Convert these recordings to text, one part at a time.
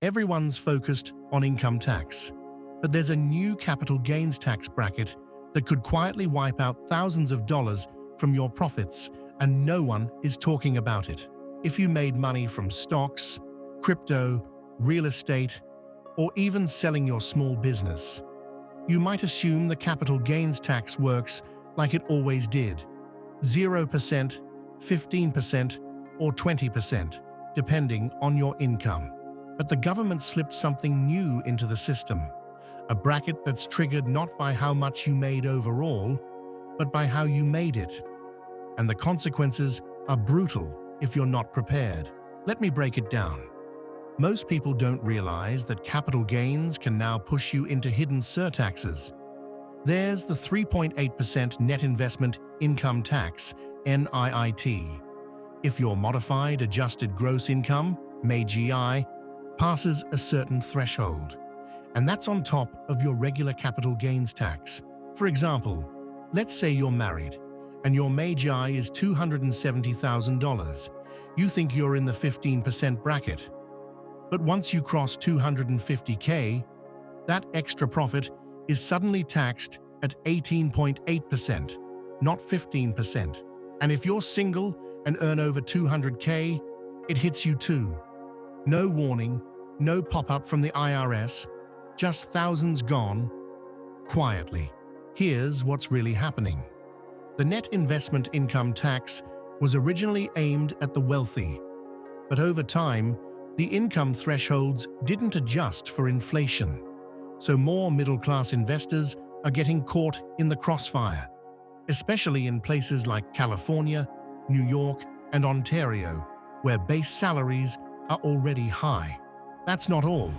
Everyone's focused on income tax, but there's a new capital gains tax bracket that could quietly wipe out thousands of dollars from your profits, and no one is talking about it. If you made money from stocks, crypto, real estate, or even selling your small business, you might assume the capital gains tax works like it always did: 0%, 15%, or 20%, depending on your income. But the government slipped something new into the system, a bracket that's triggered not by how much you made overall, but by how you made it. And the consequences are brutal if you're not prepared. Let me break it down. Most people don't realize that capital gains can now push you into hidden surtaxes. There's the 3.8% net investment income tax, NIIT. If your modified adjusted gross income, MAGI, passes a certain threshold, and that's on top of your regular capital gains tax. For example, let's say you're married and your MAGI is $270,000. You think you're in the 15% bracket. But once you cross $250K, that extra profit is suddenly taxed at 18.8%, not 15%. And if you're single and earn over $200K, it hits you too. No warning, no pop-up from the IRS, just thousands gone quietly. Here's what's really happening. The net investment income tax was originally aimed at the wealthy, but over time, the income thresholds didn't adjust for inflation. So more middle-class investors are getting caught in the crossfire, especially in places like California, New York, and Ontario, where base salaries are already high. That's not all.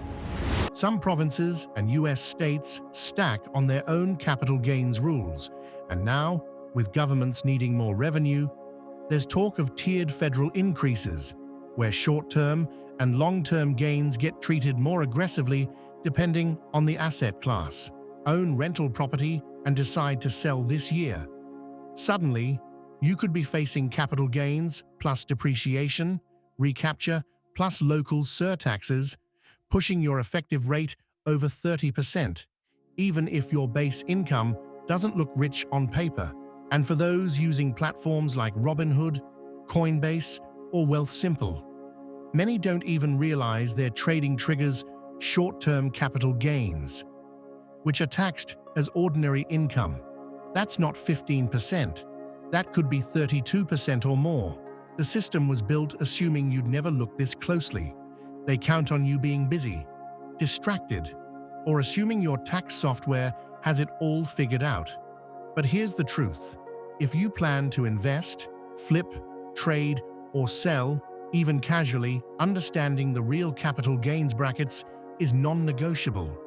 Some provinces and US states stack on their own capital gains rules, and now, with governments needing more revenue, there's talk of tiered federal increases, where short-term and long-term gains get treated more aggressively depending on the asset class. Own rental property and decide to sell this year. Suddenly, you could be facing capital gains plus depreciation, recapture plus local surtaxes, pushing your effective rate over 30%, even if your base income doesn't look rich on paper. And for those using platforms like Robinhood, Coinbase, or Wealthsimple, many don't even realize their trading triggers short-term capital gains, which are taxed as ordinary income. That's not 15%. That could be 32% or more. The system was built assuming you'd never look this closely. They count on you being busy, distracted, or assuming your tax software has it all figured out. But here's the truth. If you plan to invest, flip, trade, or sell, even casually, understanding the real capital gains brackets is non-negotiable.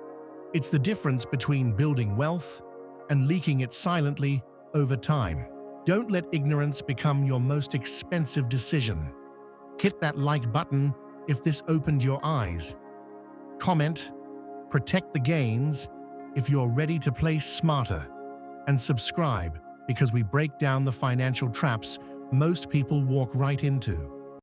It's the difference between building wealth and leaking it silently over time. Don't let ignorance become your most expensive decision. Hit that like button if this opened your eyes. Comment, protect the gains if you're ready to play smarter. And subscribe because we break down the financial traps most people walk right into.